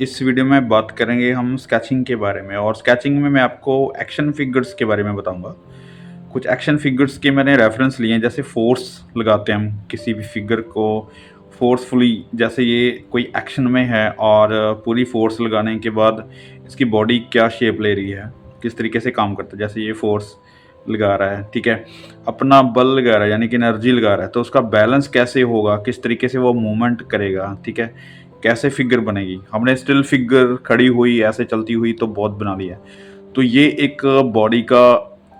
इस वीडियो में बात करेंगे हम स्केचिंग के बारे में, और स्केचिंग में मैं आपको एक्शन फिगर्स के बारे में बताऊंगा। कुछ एक्शन फिगर्स के मैंने रेफरेंस लिए हैं, जैसे फोर्स लगाते हैं हम किसी भी फिगर को फोर्सफुली, जैसे ये कोई एक्शन में है और पूरी फोर्स लगाने के बाद इसकी बॉडी क्या शेप ले रही है, किस तरीके से काम करता है। जैसे ये फोर्स लगा रहा है, ठीक है, अपना बल लगा रहा है यानी कि एनर्जी लगा रहा है, तो उसका बैलेंस कैसे होगा, किस तरीके से वो मूवमेंट करेगा, ठीक है, कैसे फिगर बनेगी। हमने स्टिल फिगर खड़ी हुई ऐसे चलती हुई तो बहुत बना लिया है। तो ये एक बॉडी का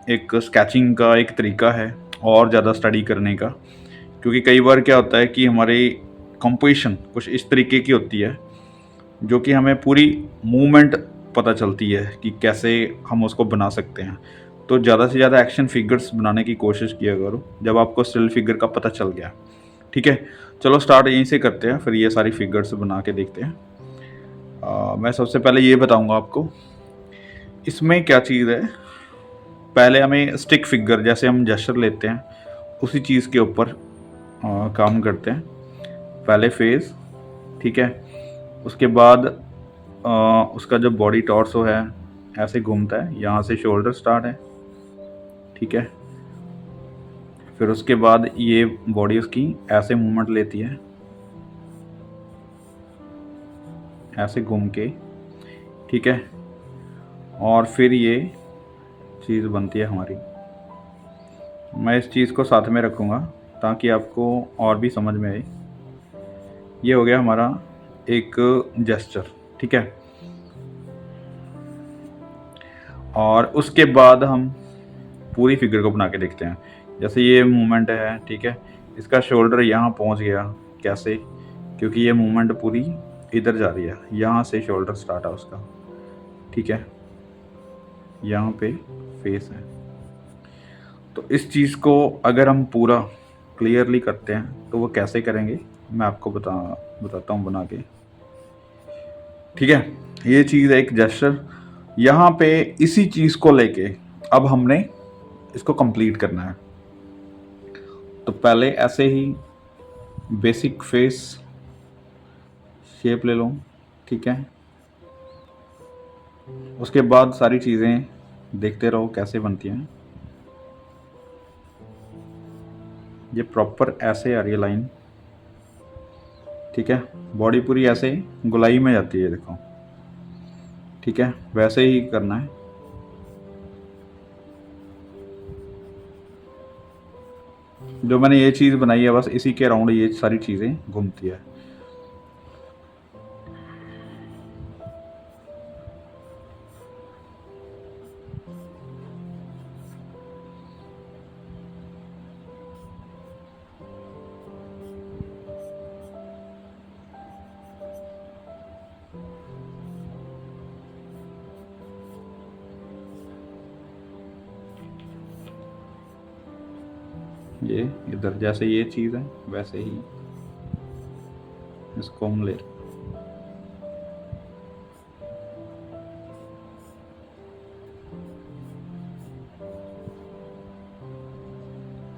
एक स्केचिंग का एक तरीका है और ज़्यादा स्टडी करने का, क्योंकि कई बार क्या होता है कि हमारी कंपोजिशन कुछ इस तरीके की होती है जो कि हमें पूरी मूवमेंट पता चलती है कि कैसे हम उसको बना सकते हैं। तो ज़्यादा से ज़्यादा एक्शन फिगर्स बनाने की कोशिश किया करो जब आपको स्टिल फिगर का पता चल गया, ठीक है। चलो स्टार्ट यहीं से करते हैं, फिर ये सारी फिगर्स बना के देखते हैं। मैं सबसे पहले ये बताऊंगा आपको इसमें क्या चीज़ है। पहले हमें स्टिक फिगर, जैसे हम जेस्चर लेते हैं उसी चीज़ के ऊपर काम करते हैं। पहले फेस, ठीक है, उसके बाद उसका जो बॉडी टॉर्सो है ऐसे घूमता है, यहाँ से शोल्डर स्टार्ट है, ठीक है। फिर उसके बाद ये बॉडी उसकी ऐसे मूवमेंट लेती है, ऐसे घूम के, ठीक है, और फिर ये चीज़ बनती है हमारी। मैं इस चीज़ को साथ में रखूँगा ताकि आपको और भी समझ में आए। ये हो गया हमारा एक जेस्चर, ठीक है। और उसके बाद हम पूरी फिगर को बना के देखते हैं। जैसे ये मूवमेंट है, ठीक है, इसका शोल्डर यहाँ पहुँच गया, कैसे, क्योंकि ये मूवमेंट पूरी इधर जा रही है, यहाँ से शोल्डर स्टार्ट है उसका, ठीक है, यहाँ पे फेस है। तो इस चीज़ को अगर हम पूरा क्लियरली करते हैं तो वो कैसे करेंगे मैं आपको बताता हूँ बना के, ठीक है। ये चीज़ है एक जेस्चर। यहाँ पे इसी चीज़ को लेके अब हमने इसको कंप्लीट करना है। तो पहले ऐसे ही बेसिक फेस शेप ले लो, ठीक है। उसके बाद सारी चीज़ें देखते रहो कैसे बनती हैं। ये प्रॉपर ऐसे आ रही है लाइन, ठीक है, बॉडी पूरी ऐसे गोलाई में जाती है, देखो, ठीक है, वैसे ही करना है। जो मैंने ये चीज़ बनाई है बस इसी के अराउंड ये सारी चीज़ें घूमती है। ये इधर जैसे ये चीज़ है वैसे ही इसको हम ले,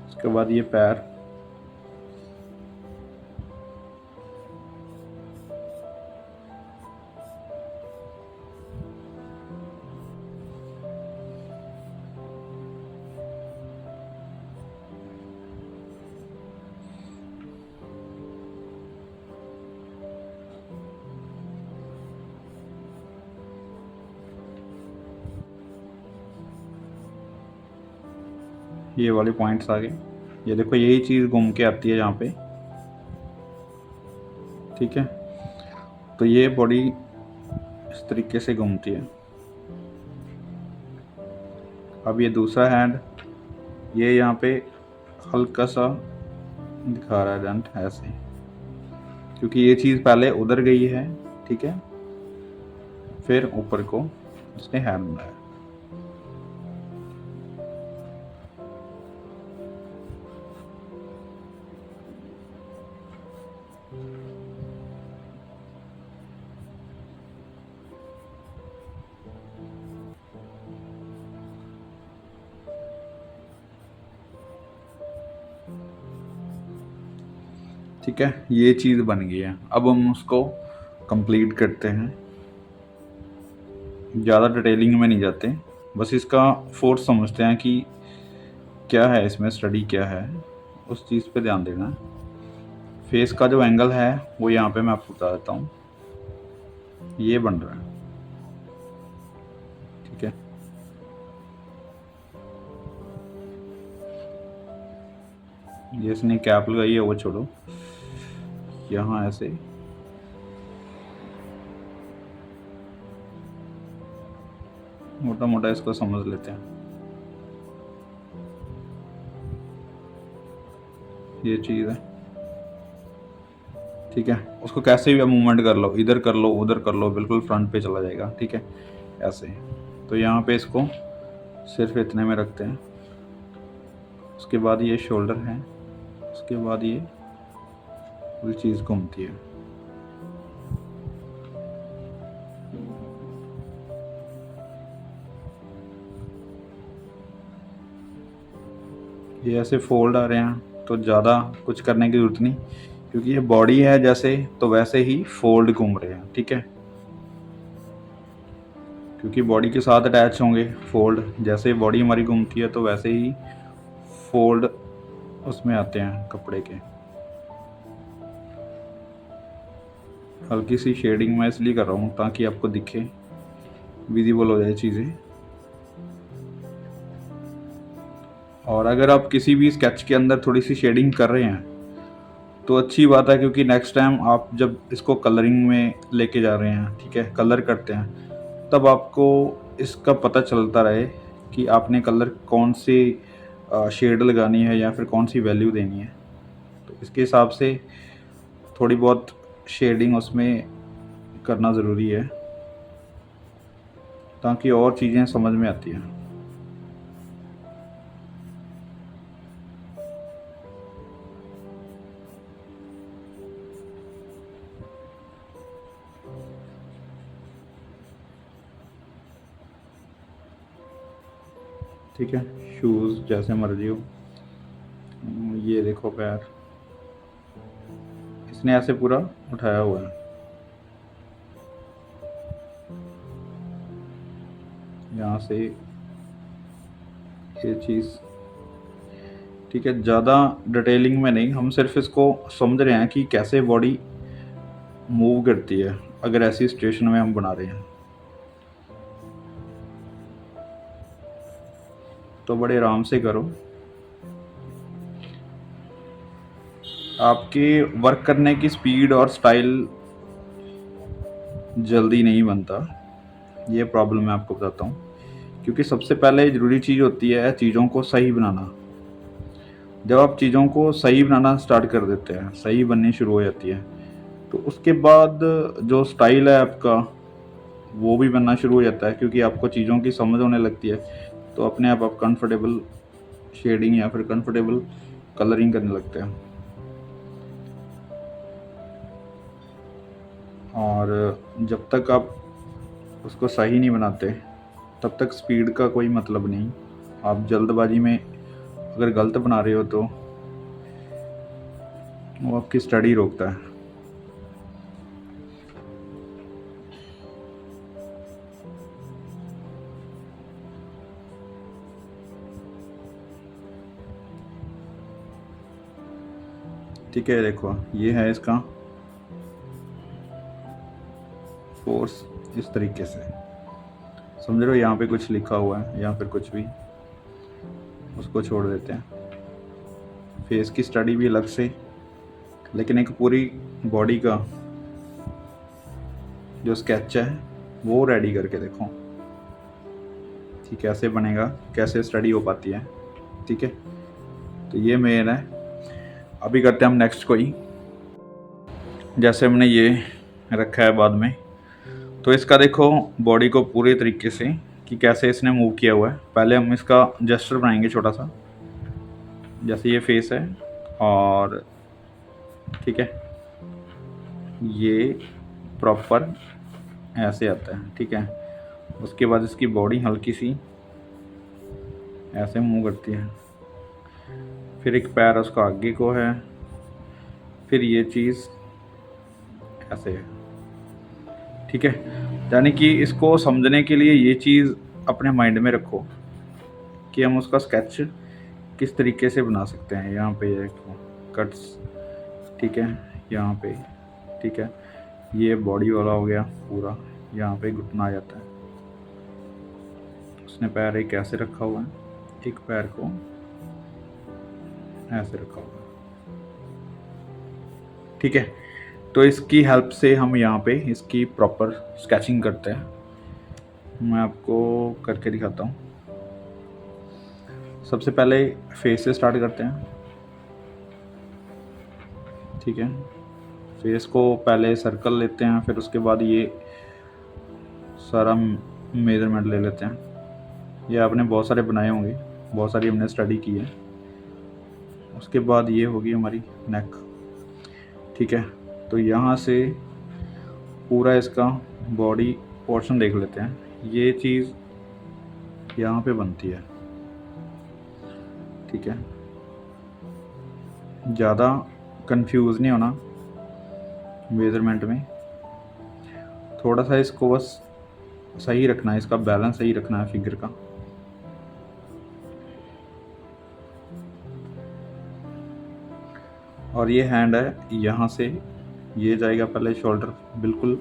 उसके बाद ये पैर, ये वाले पॉइंट्स आ गए। ये देखो यही चीज़ घूम के आती है यहाँ पे, ठीक है। तो ये बॉडी इस तरीके से घूमती है। अब ये दूसरा हैंड, ये यहाँ पे हल्का सा दिखा रहा है डेंट ऐसे, क्योंकि ये चीज़ पहले उधर गई है, ठीक है, फिर ऊपर को इसने हैंड बनाया। ठीक है, ये चीज़ बन गई है। अब हम उसको कंप्लीट करते हैं। ज़्यादा डिटेलिंग में नहीं जाते, बस इसका फोर्स समझते हैं कि क्या है इसमें, स्टडी क्या है, उस चीज़ पे ध्यान देना है। फेस का जो एंगल है वो यहाँ पे मैं आपको बता देता हूँ, ये बन रहा है, ठीक है। ये इसने कैप लगाई है वो छोड़ो, यहाँ ऐसे मोटा मोटा इसको समझ लेते हैं। ये चीज़ है, ठीक है। उसको कैसे भी मूवमेंट कर लो, इधर कर लो उधर कर लो, बिल्कुल फ्रंट पे चला जाएगा, ठीक है, ऐसे। तो यहाँ पे इसको सिर्फ इतने में रखते हैं। उसके बाद ये शोल्डर है, उसके बाद ये पूरी चीज़ घूमती है। ये ऐसे फोल्ड आ रहे हैं, तो ज़्यादा कुछ करने की ज़रूरत नहीं, क्योंकि ये बॉडी है जैसे, तो वैसे ही फोल्ड घूम रहे हैं, ठीक है। क्योंकि बॉडी के साथ अटैच होंगे फोल्ड, जैसे बॉडी हमारी घूमती है तो वैसे ही फोल्ड उसमें आते हैं कपड़े के। हल्की सी शेडिंग मैं इसलिए कर रहा हूँ ताकि आपको दिखे, विजिबल हो जाए चीज़ें। और अगर आप किसी भी स्केच के अंदर थोड़ी सी शेडिंग कर रहे हैं तो अच्छी बात है, क्योंकि नेक्स्ट टाइम आप जब इसको कलरिंग में लेके जा रहे हैं, ठीक है, कलर करते हैं, तब आपको इसका पता चलता रहे कि आपने कलर कौन सी शेड लगानी है या फिर कौन सी वैल्यू देनी है। तो इसके हिसाब से थोड़ी बहुत शेडिंग उसमें करना ज़रूरी है, ताकि और चीज़ें समझ में आती हैं। ठीक है, शूज़ जैसे मर्जी हो। ये देखो पैर, इसने ऐसे पूरा उठाया हुआ है, यहाँ से ये चीज़, ठीक है। ज़्यादा डिटेलिंग में नहीं, हम सिर्फ इसको समझ रहे हैं कि कैसे बॉडी मूव करती है अगर ऐसी सिचुएशन में हम बना रहे हैं। तो बड़े आराम से करो, आपके वर्क करने की स्पीड और स्टाइल जल्दी नहीं बनता, ये प्रॉब्लम मैं आपको बताता हूँ। क्योंकि सबसे पहले ज़रूरी चीज़ होती है चीज़ों को सही बनाना। जब आप चीज़ों को सही बनाना स्टार्ट कर देते हैं, सही बननी शुरू हो जाती है, तो उसके बाद जो स्टाइल है आपका वो भी बनना शुरू हो जाता है, क्योंकि आपको चीज़ों की समझ होने लगती है। तो अपने आप कंफर्टेबल शेडिंग या फिर कंफर्टेबल कलरिंग करने लगते हैं। और जब तक आप उसको सही नहीं बनाते तब तक स्पीड का कोई मतलब नहीं। आप जल्दबाजी में अगर गलत बना रहे हो तो वो आपकी स्टडी रोकता है। ठीक है, देखो ये है इसका फोर्स, इस तरीके से समझ रहे हो। यहाँ पे कुछ लिखा हुआ है या फिर कुछ भी, उसको छोड़ देते हैं। फेस की स्टडी भी अलग से, लेकिन एक पूरी बॉडी का जो स्केच है वो रेडी करके देखो कि कैसे बनेगा, कैसे स्टडी हो पाती है, ठीक है। तो ये मेन है। अभी करते हैं हम नेक्स्ट कोई, जैसे हमने ये रखा है बाद में, तो इसका देखो बॉडी को पूरे तरीके से कि कैसे इसने मूव किया हुआ है। पहले हम इसका जेस्चर बनाएंगे छोटा सा, जैसे ये फेस है और ठीक है, ये प्रॉपर ऐसे आता है, ठीक है। उसके बाद इसकी बॉडी हल्की सी ऐसे मूव करती है, फिर एक पैर उसका आगे को है, फिर ये चीज़ ऐसे है, ठीक है। यानी कि इसको समझने के लिए ये चीज़ अपने माइंड में रखो कि हम उसका स्केच किस तरीके से बना सकते हैं। यहाँ पे ये कट्स, ठीक है, यहाँ पे, ठीक है, ये बॉडी वाला हो गया पूरा, यहाँ पे घुटना आ जाता है, उसने पैर एक ऐसे रखा हुआ है, एक पैर को ऐसे रखा हुआ है, ठीक है। तो इसकी हेल्प से हम यहाँ पे इसकी प्रॉपर स्केचिंग करते हैं। मैं आपको करके दिखाता हूँ। सबसे पहले फेस से स्टार्ट करते हैं, ठीक है। फेस को पहले सर्कल लेते हैं, फिर उसके बाद ये सारा मेजरमेंट ले लेते हैं। ये आपने बहुत सारे बनाए होंगे, बहुत सारी हमने स्टडी की है। उसके बाद ये होगी हमारी नेक, ठीक है। तो यहाँ से पूरा इसका बॉडी पोर्शन देख लेते हैं। ये चीज़ यहाँ पे बनती है, ठीक है। ज़्यादा कंफ्यूज नहीं होना मेजरमेंट में, थोड़ा सा इसको बस सही रखना है, इसका बैलेंस सही रखना है फिगर का। और ये हैंड है, यहाँ से ये जाएगा पहले शोल्डर बिल्कुल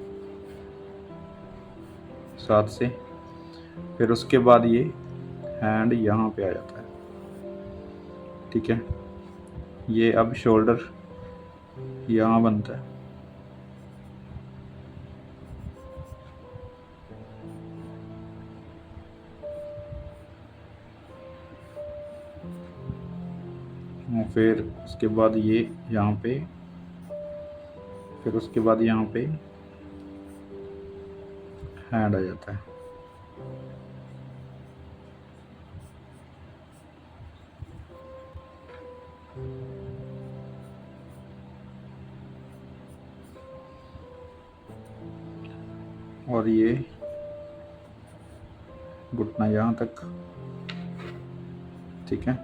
साथ से, फिर उसके बाद ये हैंड यहाँ पे आ जाता है, ठीक है। ये अब शोल्डर यहाँ बनता है, और फिर उसके बाद ये यहाँ पे, फिर उसके बाद यहाँ पे हैंड आ जाता है। और ये घुटना यहाँ तक, ठीक है।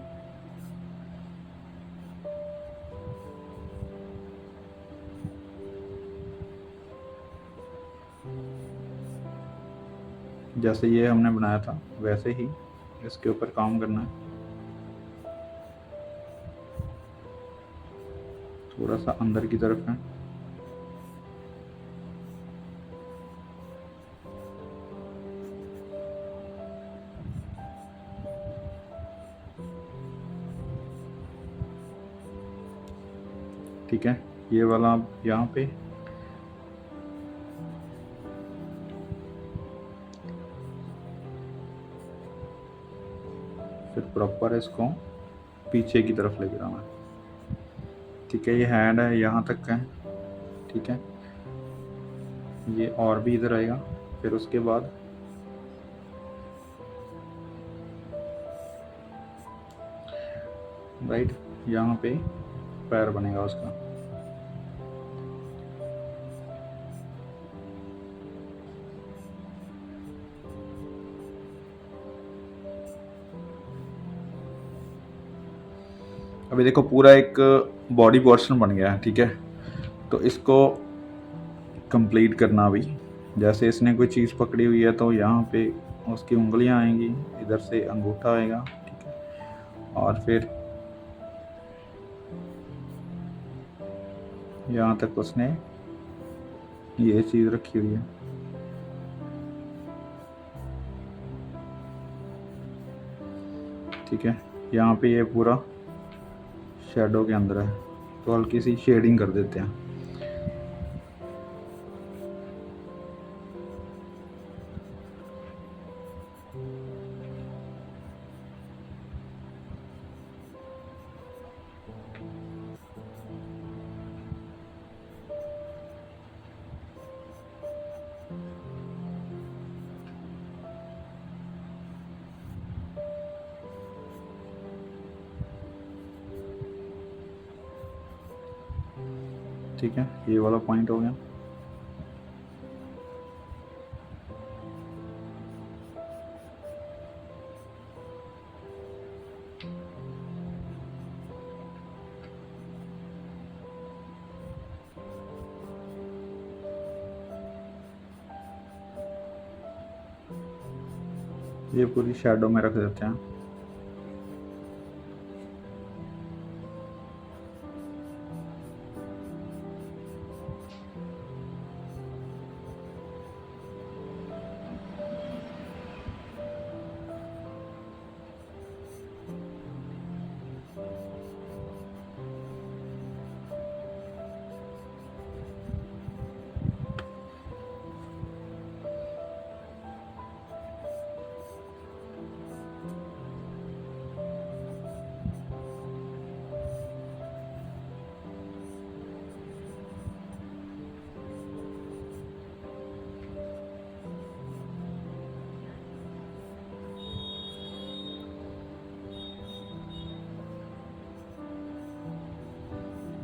जैसे ये हमने बनाया था वैसे ही इसके ऊपर काम करना है। थोड़ा सा अंदर की तरफ है, ठीक है। ये वाला अब यहाँ पे, फिर प्रॉपर इसको पीछे की तरफ लेके जाना है, ठीक है। ये हैंड है यहाँ तक है, ठीक है। ये और भी इधर आएगा, फिर उसके बाद राइट यहाँ पे पैर बनेगा उसका। अभी देखो पूरा एक बॉडी पोर्शन बन गया है, ठीक है। तो इसको कंप्लीट करना अभी, जैसे इसने कोई चीज़ पकड़ी हुई है तो यहाँ पे उसकी उंगलियां आएंगी, इधर से अंगूठा आएगा, ठीक है। और फिर यहाँ तक उसने ये चीज़ रखी हुई है, ठीक है। यहाँ पे ये पूरा शैडो के अंदर है, तो हल्की सी शेडिंग कर देते हैं। ठीक है, ये वाला पॉइंट हो गया। ये पूरी शैडो में रख देते हैं।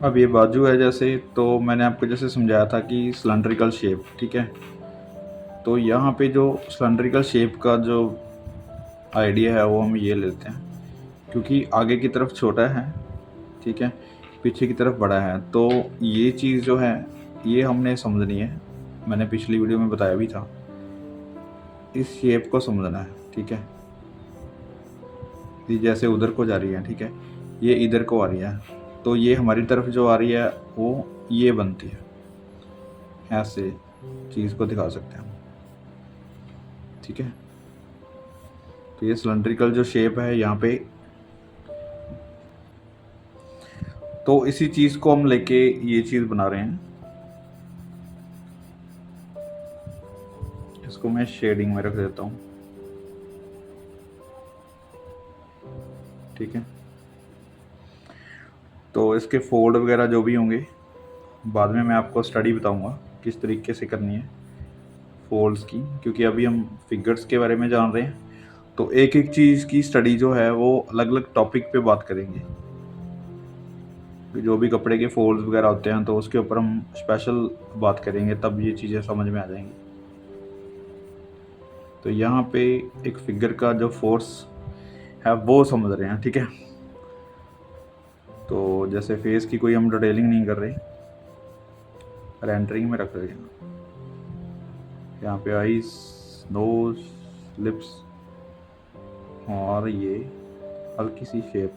अब ये बाजू है, जैसे तो मैंने आपको जैसे समझाया था कि सिलेंड्रिकल शेप, ठीक है। तो यहाँ पे जो सिलेंड्रिकल शेप का जो आइडिया है वो हम ये लेते हैं, क्योंकि आगे की तरफ छोटा है, ठीक है, पीछे की तरफ बड़ा है। तो ये चीज़ जो है ये हमने समझनी है, मैंने पिछली वीडियो में बताया भी था। इस शेप को समझना है, ठीक है। ये जैसे उधर को जा रही है, ठीक है, ये इधर को आ रही है, तो ये हमारी तरफ जो आ रही है वो ये बनती है। ऐसे चीज़ को दिखा सकते हैं हम, ठीक है। तो ये सिलेंड्रिकल जो शेप है यहाँ पे, तो इसी चीज़ को हम लेके ये चीज़ बना रहे हैं। इसको मैं शेडिंग में रख देता हूँ, ठीक है। तो इसके फोल्ड वगैरह जो भी होंगे बाद में मैं आपको स्टडी बताऊंगा किस तरीके से करनी है फोल्ड्स की, क्योंकि अभी हम फिगर्स के बारे में जान रहे हैं। तो एक एक चीज़ की स्टडी जो है वो अलग अलग टॉपिक पे बात करेंगे। जो भी कपड़े के फोल्ड्स वगैरह होते हैं तो उसके ऊपर हम स्पेशल बात करेंगे, तब ये चीज़ें समझ में आ जाएंगी। तो यहाँ पे एक फिगर का जो फोर्स है वो समझ रहे हैं, ठीक है। तो जैसे फेस की कोई हम डिटेलिंग नहीं कर रहे, रेंडरिंग में रख रहे हैं। यहाँ पे आईज, नोज, लिप्स और ये हल्की सी शेप,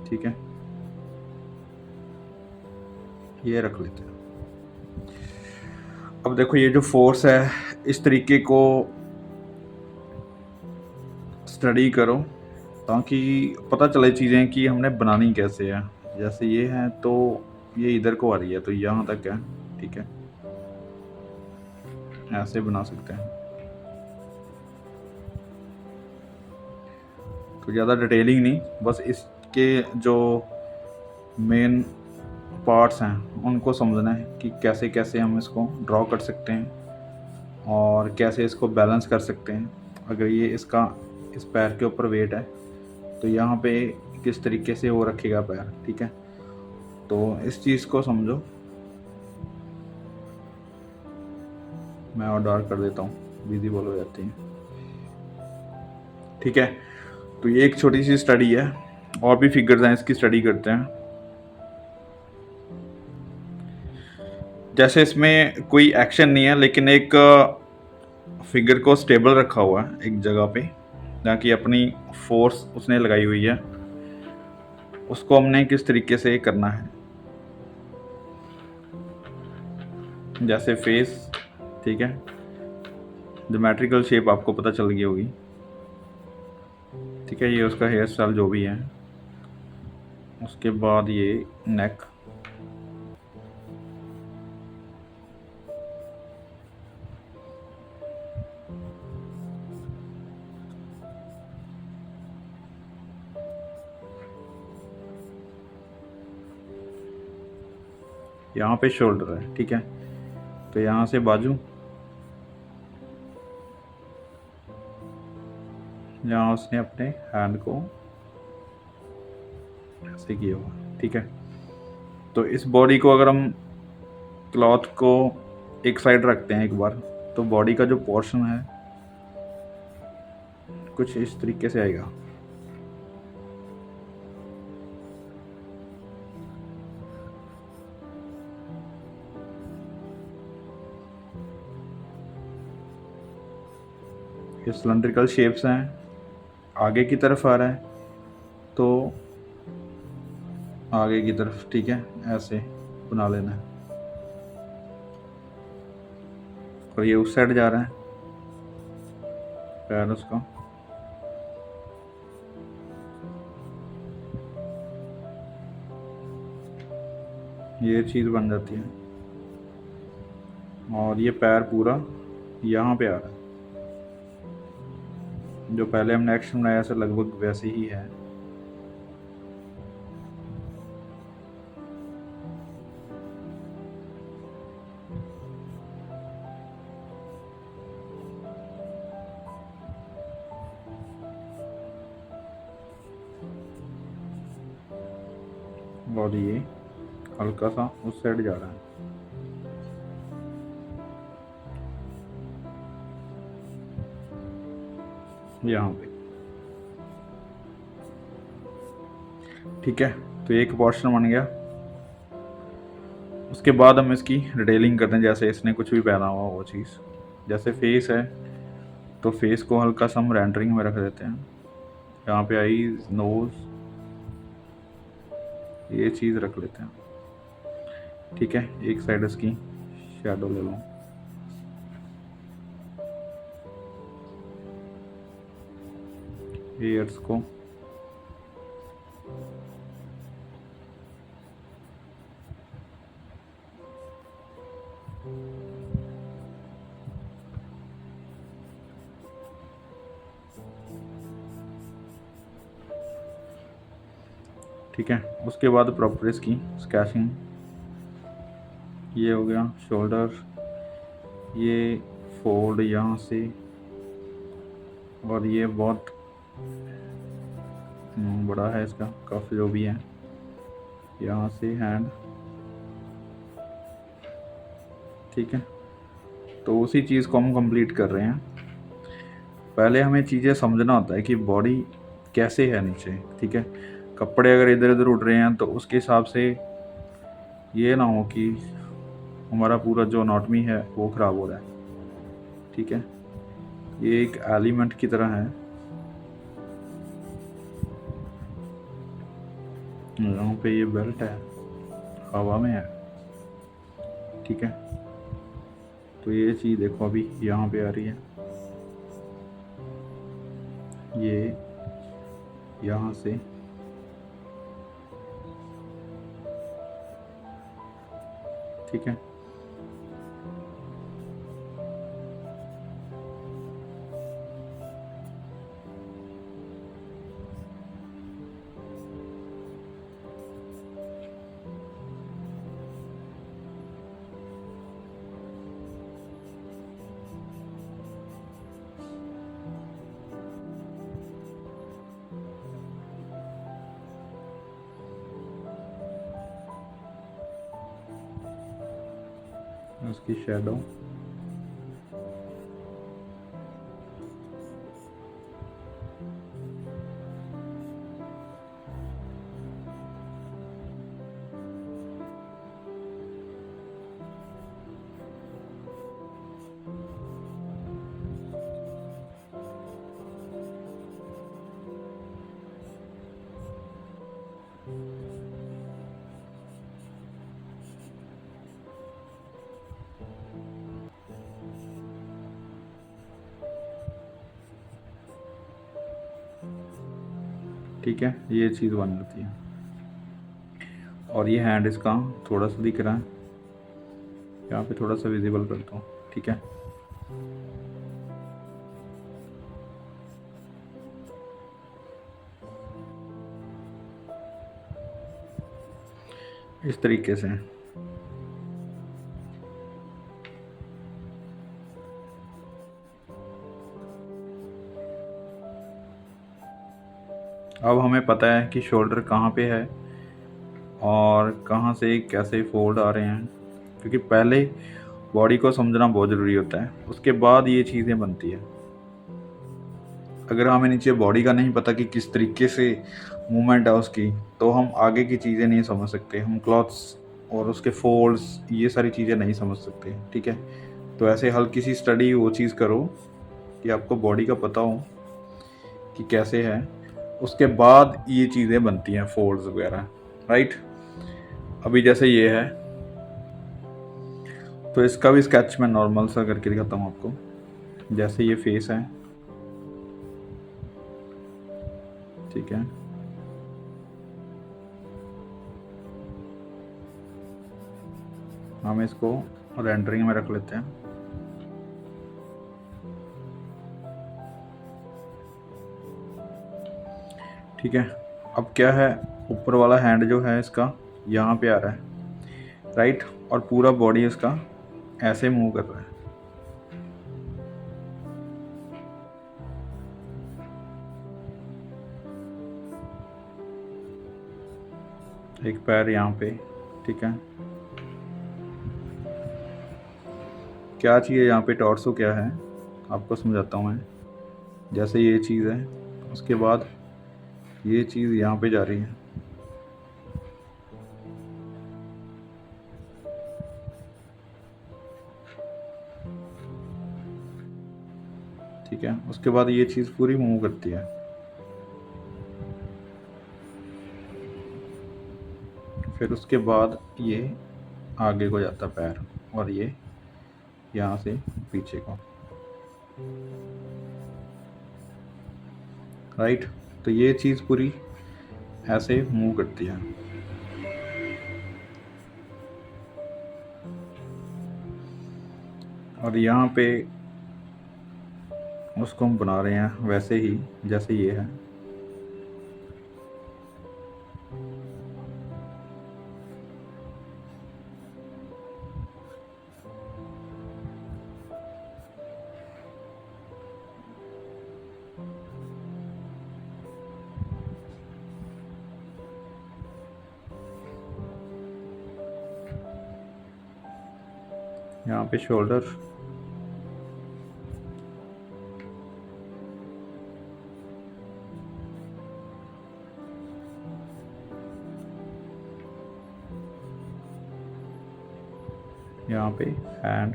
ठीक है, ये रख लेते हैं। अब देखो ये जो फोर्स है इस तरीके को स्टडी करो ताकि पता चले चीज़ें कि हमने बनानी कैसे है। जैसे ये है तो ये इधर को आ रही है तो यहाँ तक है, ठीक है, ऐसे बना सकते हैं। तो ज़्यादा डिटेलिंग नहीं, बस इसके जो मेन पार्ट्स हैं उनको समझना है कि कैसे कैसे हम इसको ड्रॉ कर सकते हैं और कैसे इसको बैलेंस कर सकते हैं। अगर ये इसका इस पैर के ऊपर वेट है तो यहाँ पे किस तरीके से वो रखेगा पैर, ठीक है। तो इस चीज़ को समझो। मैं और डार्क कर देता हूँ, विजिबल हो जाती है, ठीक है। तो ये एक छोटी सी स्टडी है, और भी फिगर्स हैं इसकी स्टडी करते हैं। जैसे इसमें कोई एक्शन नहीं है लेकिन एक फिगर को स्टेबल रखा हुआ है एक जगह पे, जहाँ की अपनी फोर्स उसने लगाई हुई है, उसको हमने किस तरीके से करना है। जैसे फेस, ठीक है, ज्योमेट्रिकल शेप आपको पता चल गई होगी, ठीक है। ये उसका हेयर स्टाइल जो भी है, उसके बाद ये नेक, यहाँ पे शोल्डर है, ठीक है। तो यहाँ से बाजू, यहाँ उसने अपने हैंड को ऐसे किया हुआ, ठीक है। तो इस बॉडी को अगर हम क्लॉथ को एक साइड रखते हैं एक बार, तो बॉडी का जो पोर्शन है कुछ इस तरीके से आएगा। ये सिलेंड्रिकल शेप्स हैं, आगे की तरफ आ रहा है तो आगे की तरफ, ठीक है, ऐसे बना लेना है। और ये उस साइड जा रहा है पैर उसका, ये चीज़ बन जाती है। और ये पैर पूरा यहाँ पे आ रहा है, जो पहले हमने एक्शन बनाया से लगभग वैसे ही है। और ये हल्का सा उस साइड जा रहा है। यहाँ पे, ठीक है, तो एक पोर्शन बन गया। उसके बाद हम इसकी डिटेलिंग करते हैं, जैसे इसने कुछ भी पहना हुआ वो चीज़। जैसे फेस है तो फेस को हल्का सा हम रेंडरिंग में रख देते हैं। यहाँ पे आईज, नोज, ये चीज़ रख लेते हैं, ठीक है। एक साइड इसकी शैडो ले लो, ईयर्स को ठीक है। उसके बाद प्रॉपर इसकी स्केचिंग, ये हो गया शोल्डर, ये फोल्ड यहाँ से, और ये बहुत बड़ा है इसका काफ़ी, जो भी है यहाँ से हैंड, ठीक है। तो उसी चीज़ को हम कंप्लीट कर रहे हैं। पहले हमें चीज़ें समझना होता है कि बॉडी कैसे है नीचे, ठीक है। कपड़े अगर इधर उधर उड़ रहे हैं तो उसके हिसाब से ये ना हो कि हमारा पूरा जो एनाटॉमी है वो ख़राब हो रहा है, ठीक है। ये एक एलिमेंट की तरह है, यहाँ पे ये बेल्ट है, हवा में है, ठीक है। तो ये चीज़ देखो अभी यहाँ पे आ रही है, ये यहाँ से ठीक है। उसकी शैडो, ठीक है, ये चीज़ बन जाती है। और ये हैंड इसका थोड़ा सा दिख रहा है, यहाँ पे थोड़ा सा विजिबल करता हूँ, ठीक है। इस तरीके से अब हमें पता है कि शोल्डर कहाँ पे है और कहाँ से कैसे फोल्ड आ रहे हैं, क्योंकि पहले बॉडी को समझना बहुत ज़रूरी होता है, उसके बाद ये चीज़ें बनती है। अगर हमें नीचे बॉडी का नहीं पता कि किस तरीके से मूवमेंट है उसकी, तो हम आगे की चीज़ें नहीं समझ सकते, हम क्लॉथ्स और उसके फोल्ड्स ये सारी चीज़ें नहीं समझ सकते, ठीक है। तो ऐसे हल्की सी स्टडी वो चीज़ करो कि आपको बॉडी का पता हो कि कैसे है, उसके बाद ये चीज़ें बनती हैं फोल्ड्स वगैरह, राइट। अभी जैसे ये है तो इसका भी स्केच मैं नॉर्मल सा करके दिखाता हूँ आपको। जैसे ये फेस है, ठीक है, हम इसको रेंडरिंग में रख लेते हैं। ठीक है, अब क्या है, ऊपर वाला हैंड जो है इसका यहाँ पे आ रहा है, राइट, और पूरा बॉडी इसका ऐसे मूव कर रहा है। एक पैर यहाँ पे, ठीक है, क्या चाहिए यहाँ पे, टॉर्सो क्या है आपको समझाता हूँ मैं। जैसे ये चीज़ है, उसके बाद ये चीज़ यहाँ पे जा रही है, ठीक है, उसके बाद ये चीज़ पूरी मूव करती है। फिर उसके बाद ये आगे को जाता पैर, और ये यहाँ से पीछे को, राइट। तो ये चीज़ पूरी ऐसे मूव करती है। और यहाँ पे उसको हम बना रहे हैं वैसे ही जैसे ये है। यहाँ पे शोल्डर, यहाँ पे हैंड,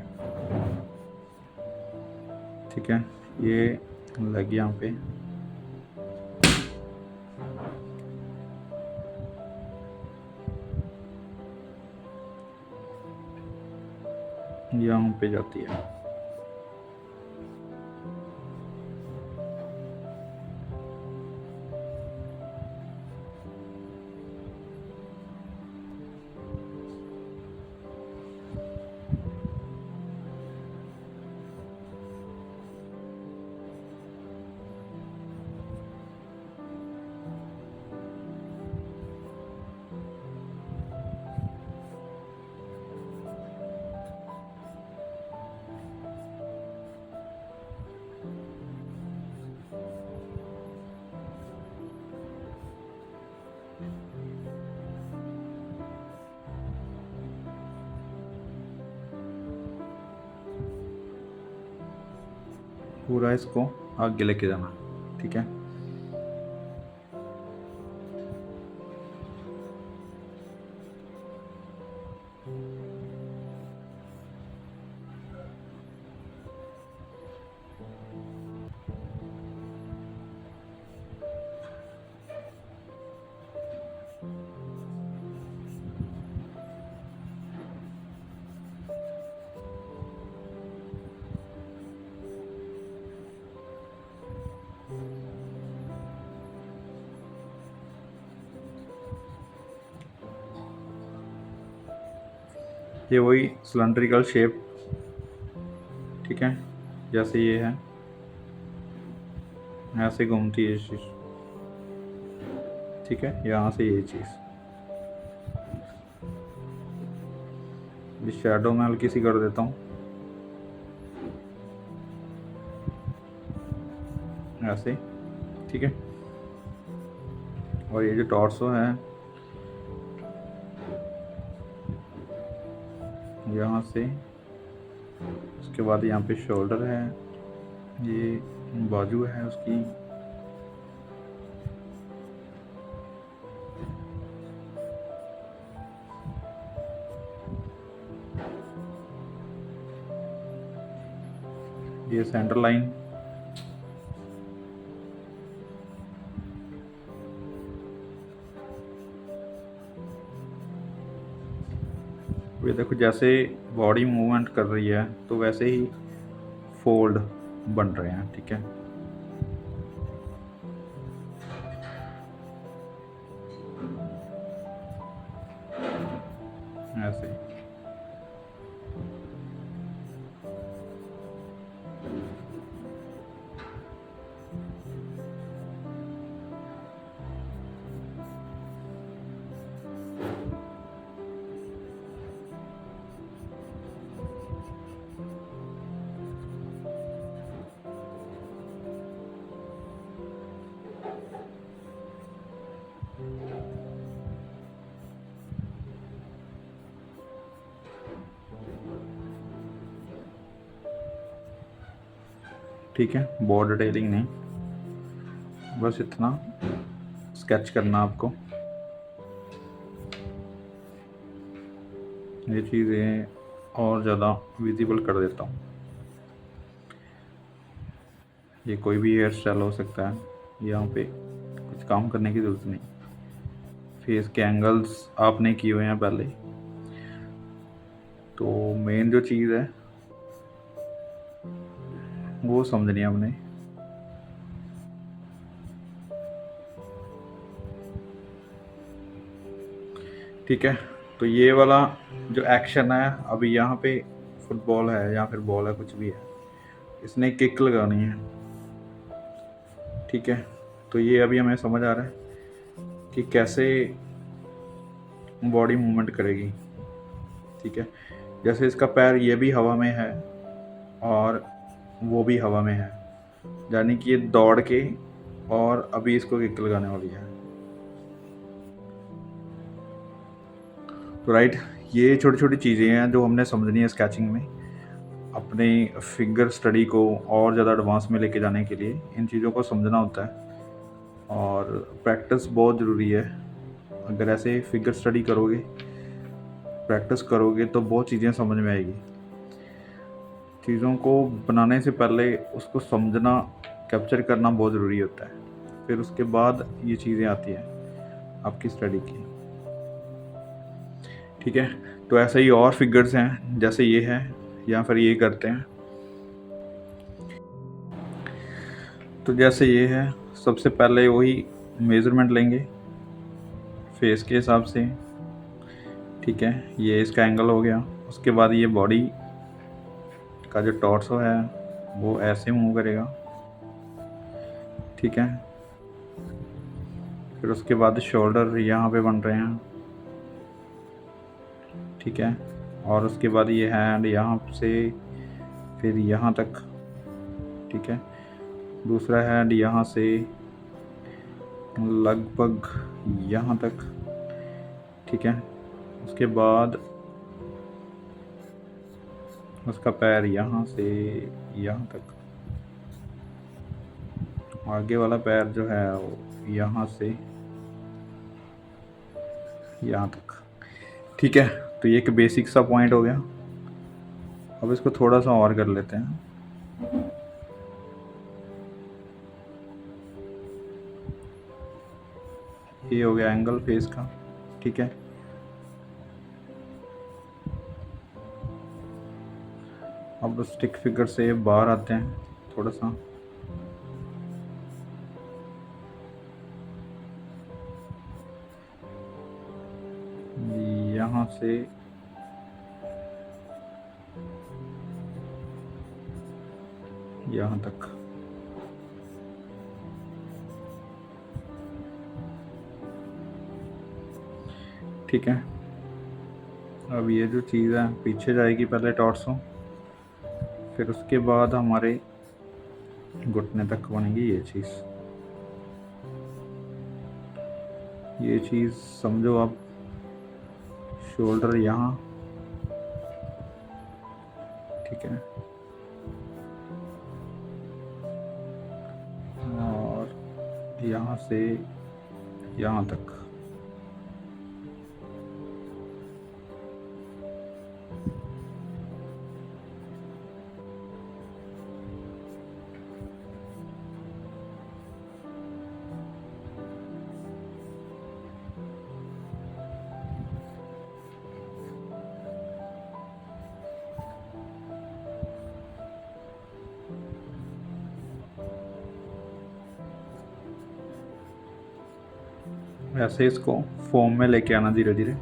ठीक है, ये लग यहाँ पे, यहाँ पे जाती है। पूरा इसको आगे लेके जाना, ठीक है। ये वही सिलेंड्रिकल शेप, ठीक है, जैसे ये है ऐसे घूमती है चीज़, ठीक है। यहाँ से ये चीज़, इस शैडो में हल्की सी कर देता हूँ ऐसे, ठीक है। और ये जो टॉर्सो है, यहाँ से, उसके बाद यहाँ पे शोल्डर है, ये बाजू है उसकी, ये सेंटर लाइन, ये देखो जैसे बॉडी मूवमेंट कर रही है तो वैसे ही फोल्ड बन रहे हैं, ठीक है। ऐसे ही। ठीक है, बहुत डिटेलिंग नहीं, बस इतना स्केच करना आपको। ये चीज़ें और ज़्यादा विजिबल कर देता हूँ। ये कोई भी हेयर स्टाइल हो सकता है, यहाँ पे कुछ काम करने की ज़रूरत नहीं। फेस के एंगल्स आपने किए हुए हैं पहले, तो मेन जो चीज़ है वो समझनी है हमने। ठीक है, तो ये वाला जो एक्शन है, अभी यहाँ पे फुटबॉल है या फिर बॉल है, कुछ भी है, इसने किक लगानी है। ठीक है, तो ये अभी हमें समझ आ रहा है कि कैसे बॉडी मूवमेंट करेगी। ठीक है, जैसे इसका पैर ये भी हवा में है और वो भी हवा में है, यानी कि ये दौड़ के और अभी इसको किक लगाने वाली है। तो राइट, ये छोटी छोटी चीज़ें हैं जो हमने समझनी है स्केचिंग में। अपने फिंगर स्टडी को और ज़्यादा एडवांस में लेके जाने के लिए इन चीज़ों को समझना होता है, और प्रैक्टिस बहुत ज़रूरी है। अगर ऐसे फिगर स्टडी करोगे, प्रैक्टिस करोगे, तो बहुत चीज़ें समझ में आएगी। चीज़ों को बनाने से पहले उसको समझना, कैप्चर करना बहुत ज़रूरी होता है, फिर उसके बाद ये चीज़ें आती हैं आपकी स्टडी की। ठीक है, तो ऐसे ही और फिगर्स हैं, जैसे ये है या फिर ये करते हैं। तो जैसे ये है, सबसे पहले वही मेज़रमेंट लेंगे फेस के हिसाब से। ठीक है, ये इसका एंगल हो गया। उसके बाद ये बॉडी का जो टॉर्सो है वो ऐसे मूव करेगा। ठीक है, फिर उसके बाद शोल्डर यहाँ पे बन रहे हैं। ठीक है, और उसके बाद ये हैंड यहाँ से फिर यहाँ तक। ठीक है, दूसरा हैंड यहाँ से लगभग यहाँ तक। ठीक है, उसके बाद उसका पैर यहाँ से यहाँ तक। आगे वाला पैर जो है वो यहाँ से यहाँ तक। ठीक है, तो ये एक बेसिक सा पॉइंट हो गया। अब इसको थोड़ा सा और कर लेते हैं। ये हो गया एंगल फेस का। ठीक है, अब स्टिक फिगर से बाहर आते हैं थोड़ा सा। यहाँ से यहाँ तक। ठीक है, अब ये जो चीज़ है पीछे जाएगी, पहले टॉर्सो, फिर उसके बाद हमारे घुटने तक बनेगी ये चीज़। ये चीज़ समझो आप। शोल्डर यहाँ। ठीक है, और यहाँ से यहाँ तक। ऐसे इसको फॉर्म में लेके आना धीरे धीरे,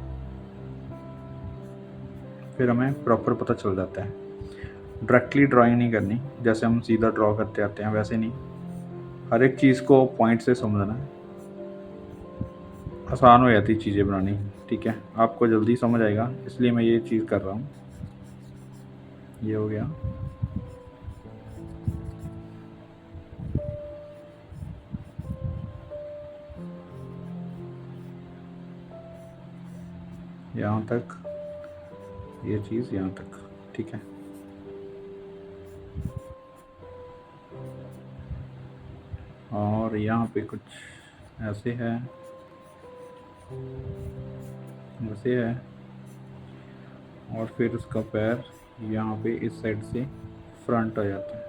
फिर हमें प्रॉपर पता चल जाता है। डायरेक्टली ड्राइंग नहीं करनी, जैसे हम सीधा ड्रॉ करते आते हैं वैसे नहीं, हर एक चीज़ को पॉइंट से समझना है, आसान हो जाती चीज़ें बनानी। ठीक है, आपको जल्दी समझ आएगा, इसलिए मैं ये चीज़ कर रहा हूँ। ये हो गया। यहाँ तक, ये चीज़ यहाँ तक। ठीक है, और यहाँ पे कुछ ऐसे है, वैसे है, और फिर उसका पैर यहाँ पे इस साइड से फ्रंट आ जाता है।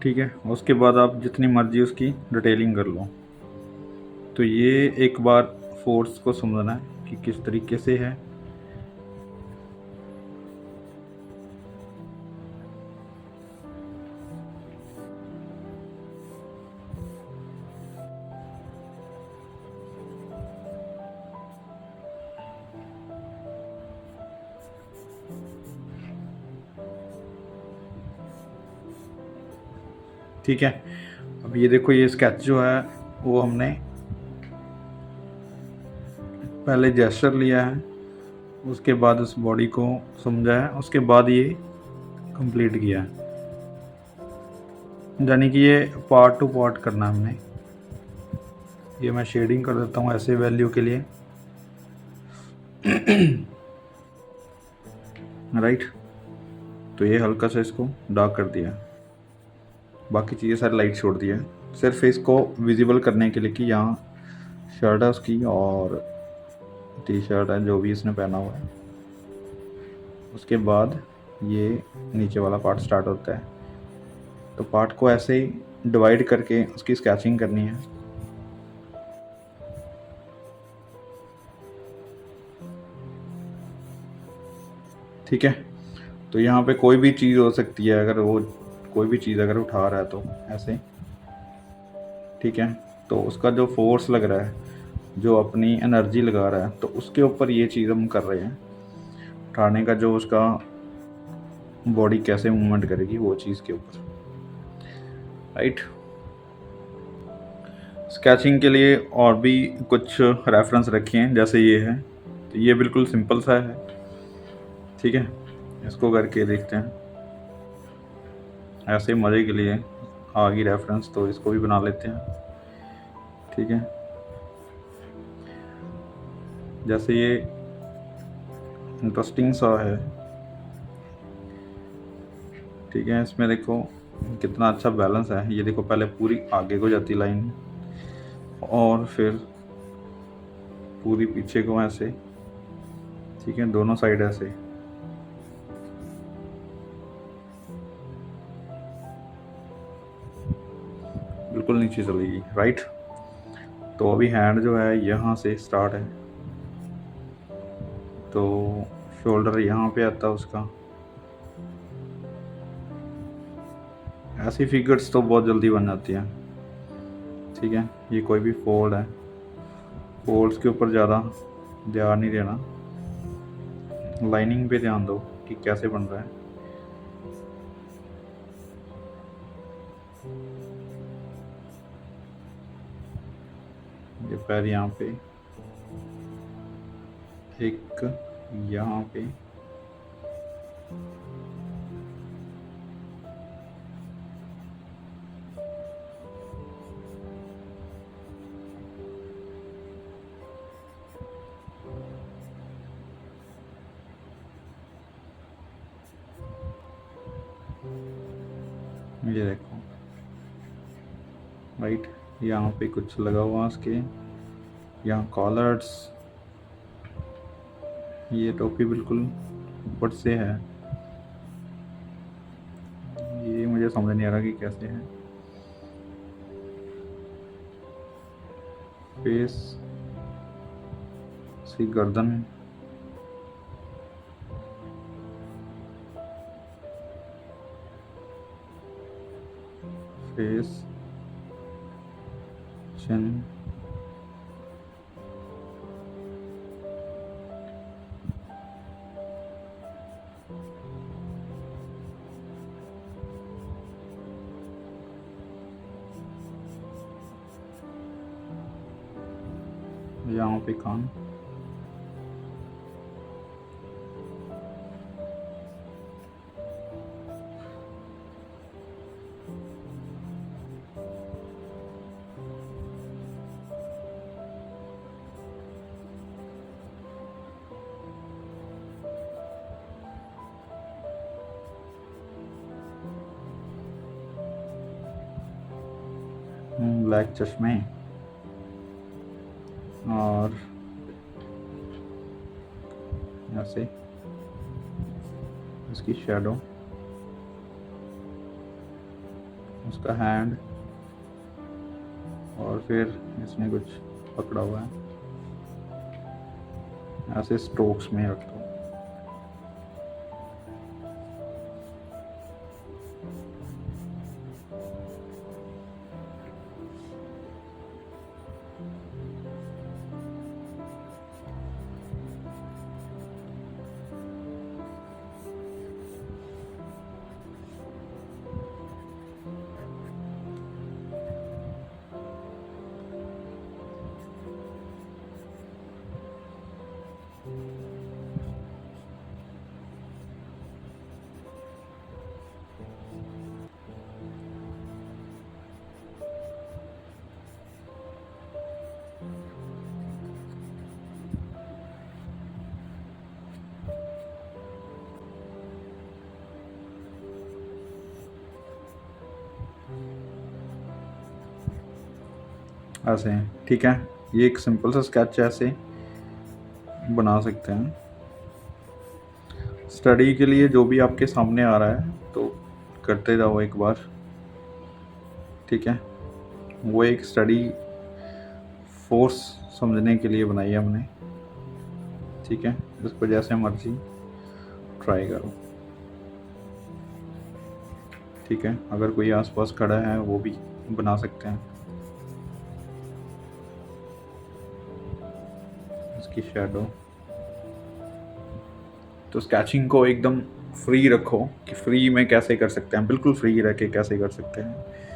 ठीक है, उसके बाद आप जितनी मर्जी उसकी डिटेलिंग कर लो। तो ये एक बार फोर्स को समझना है कि किस तरीके से है। ठीक है, अब ये देखो, ये स्केच जो है वो हमने पहले जेस्चर लिया है, उसके बाद उस बॉडी को समझा है, उसके बाद ये कंप्लीट किया है। यानी कि ये पार्ट टू पार्ट करना हमने। ये मैं शेडिंग कर देता हूँ ऐसे वैल्यू के लिए। राइट, तो ये हल्का सा इसको डार्क कर दिया, बाकी चीज़ें सारी लाइट छोड़ दिया, सिर्फ इसको विजिबल करने के लिए कि यहाँ शर्ट है उसकी और टी शर्ट है जो भी इसने पहना हुआ है। उसके बाद ये नीचे वाला पार्ट स्टार्ट होता है। तो पार्ट को ऐसे ही डिवाइड करके उसकी स्केचिंग करनी है। ठीक है, तो यहाँ पे कोई भी चीज़ हो सकती है, अगर वो कोई भी चीज़ अगर उठा रहा है तो ऐसे। ठीक है, तो उसका जो फोर्स लग रहा है, जो अपनी एनर्जी लगा रहा है, तो उसके ऊपर ये चीज़ हम कर रहे हैं। उठाने का जो उसका बॉडी कैसे मूवमेंट करेगी वो चीज़ के ऊपर। राइट, स्केचिंग के लिए और भी कुछ रेफरेंस रखे हैं, जैसे ये है, तो ये बिल्कुल सिंपल सा है। ठीक है, इसको करके देखते हैं ऐसे मज़े के लिए, आ गई रेफरेंस तो इसको भी बना लेते हैं। ठीक है, जैसे ये इंटरेस्टिंग सा है। ठीक है, इसमें देखो कितना अच्छा बैलेंस है। ये देखो, पहले पूरी आगे को जाती लाइन और फिर पूरी पीछे को ऐसे। ठीक है, दोनों साइड ऐसे। बिल्कुल नीचे चलेगी। राइट, तो अभी हैंड जो है यहाँ से स्टार्ट है, तो शोल्डर यहाँ पे आता है उसका। ऐसी फिगर्स तो बहुत जल्दी बन जाती हैं। ठीक है, ये कोई भी फोल्ड है, फोल्ड्स के ऊपर ज़्यादा ध्यान नहीं देना, लाइनिंग पे ध्यान दो कि कैसे बन रहा है। ये पैर यहाँ पे, एक यहाँ पे, ये देखो राइट, यहाँ पे कुछ लगा हुआ उसके, यहाँ कॉलर्स, ये टोपी बिल्कुल ऊपर से है, ये मुझे समझ नहीं आ रहा कि कैसे है। फेस, सी गर्दन, फेस, चिन, यहाँ पे कान, ब्लैक चश्मे, और ऐसे इसकी शैडो, उसका हैंड, और फिर इसने कुछ पकड़ा हुआ है, ऐसे स्ट्रोक्स में रख दो। ऐसे, ठीक है, ये एक सिंपल सा स्केच ऐसे बना सकते हैं। स्टडी के लिए जो भी आपके सामने आ रहा है तो करते जाओ एक बार, ठीक है। वो एक स्टडी फोर्स समझने के लिए बनाई है हमने, ठीक है। इसको जैसे मर्जी ट्राई करो, ठीक है। अगर कोई आसपास खड़ा है वो भी बना सकते हैं। इसकी शैडो, तो स्केचिंग को एकदम फ्री रखो कि फ्री में कैसे कर सकते हैं, बिल्कुल फ्री रह के कैसे कर सकते हैं।